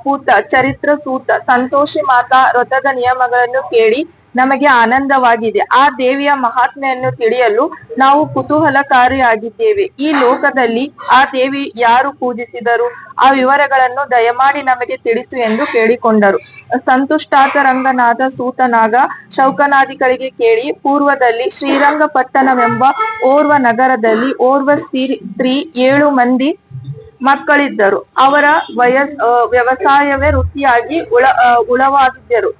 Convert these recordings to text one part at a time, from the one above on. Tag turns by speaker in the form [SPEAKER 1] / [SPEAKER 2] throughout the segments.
[SPEAKER 1] ಪೂತ ಚರಿತ್ರ ಸೂತ ಸಂತೋಷಿ ಮಾತಾ ವ್ರತದ ನಿಯಮಗಳನ್ನು ಕೇಳಿ ನಮಗೆ ಆನಂದವಾಗಿದೆ. ಆ ದೇವಿಯ ಮಹಾತ್ಮೆಯನ್ನು ತಿಳಿಯಲು ನಾವು ಕುತೂಹಲಕಾರಿಯಾಗಿದ್ದೇವೆ. ಈ ಲೋಕದಲ್ಲಿ ಆ ದೇವಿ ಯಾರು ಪೂಜಿಸಿದರು, ಆ ವಿವರಗಳನ್ನು ದಯಮಾಡಿ ನಮಗೆ ತಿಳಿಸು ಎಂದು ಕೇಳಿಕೊಂಡರು. ಸಂತುಷ್ಟಾತ ರಂಗನಾಥ ಸೂತನಾಗ ಶೌಕನಾದಿಗಳಿಗೆ ಕೇಳಿ, ಪೂರ್ವದಲ್ಲಿ ಶ್ರೀರಂಗಪಟ್ಟಣವೆಂಬ ಓರ್ವ ನಗರದಲ್ಲಿ ಓರ್ವ ಸ್ತ್ರೀ 7 ಮಂದಿ ಮಕ್ಕಳಿದ್ದರು. ಅವರ ವ್ಯವಸಾಯವೇ ವೃತ್ತಿಯಾಗಿ ಉಳವಾಗಿದ್ದರು.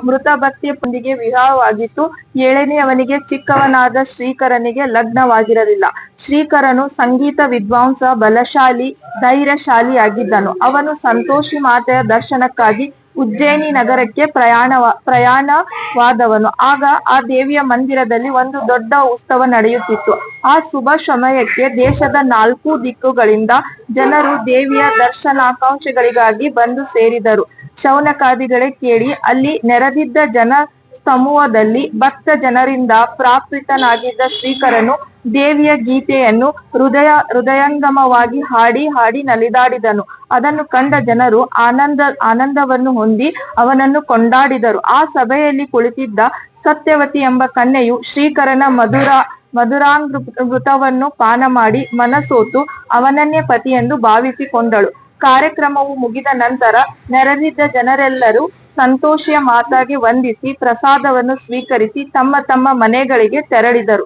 [SPEAKER 1] ಮೃತ ಭಕ್ತಿಯೊಂದಿಗೆ ವಿವಾಹವಾಗಿತ್ತು. 7ನೇಯವನಿಗೆ ಚಿಕ್ಕವನಾದ ಶ್ರೀಕರನಿಗೆ ಲಗ್ನವಾಗಿರಲಿಲ್ಲ. ಶ್ರೀಕರನು ಸಂಗೀತ ವಿದ್ವಾಂಸ, ಬಲಶಾಲಿ, ಧೈರ್ಯಶಾಲಿಯಾಗಿದ್ದನು. ಅವನು ಸಂತೋಷಿ ಮಾತೆಯ ದರ್ಶನಕ್ಕಾಗಿ ಉಜ್ಜಯಿನಿ ನಗರಕ್ಕೆ ಪ್ರಯಾಣವಾದವನು. ಆಗ ಆ ದೇವಿಯ ಮಂದಿರದಲ್ಲಿ ಒಂದು ದೊಡ್ಡ ಉತ್ಸವ ನಡೆಯುತ್ತಿತ್ತು. ಆ ಶುಭ ಸಮಯಕ್ಕೆ ದೇಶದ 4 ದಿಕ್ಕುಗಳಿಂದ ಜನರು ದೇವಿಯ ದರ್ಶನಾಕಾಂಕ್ಷೆಗಳಿಗಾಗಿ ಬಂದು ಸೇರಿದರು. ಶೌನಕಾದಿಗಳೇ ಕೇಳಿ, ಅಲ್ಲಿ ನೆರೆದಿದ್ದ ಜನ ಸಮೂಹದಲ್ಲಿ ಭಕ್ತ ಜನರಿಂದ ಪ್ರಾರ್ಥಿತನಾಗಿದ್ದ ಶ್ರೀಕರನು ದೇವಿಯ ಗೀತೆಯನ್ನು ಹೃದಯಂಗಮವಾಗಿ ಹಾಡಿ ಹಾಡಿ ನಲಿದಾಡಿದನು. ಅದನ್ನು ಕಂಡ ಜನರು ಆನಂದವನ್ನು ಹೊಂದಿ ಅವನನ್ನು ಕೊಂಡಾಡಿದರು. ಆ ಸಭೆಯಲ್ಲಿ ಕುಳಿತಿದ್ದ ಸತ್ಯವತಿ ಎಂಬ ಕನ್ಯೆಯು ಶ್ರೀಕರನ ಮಧುರಾಮೃತವನ್ನು ಪಾನ ಮಾಡಿ ಮನಸೋತು ಅವನನ್ನೇ ಪತಿಯೆಂದು ಭಾವಿಸಿಕೊಂಡಳು. ಕಾರ್ಯಕ್ರಮವು ಮುಗಿದ ನಂತರ ನೆರೆದಿದ್ದ ಜನರೆಲ್ಲರೂ ಸಂತೋಷಿಯ ಮಾತಾಗೆ ವಂದಿಸಿ ಪ್ರಸಾದವನ್ನು ಸ್ವೀಕರಿಸಿ ತಮ್ಮ ತಮ್ಮ ಮನೆಗಳಿಗೆ ತೆರಳಿದರು.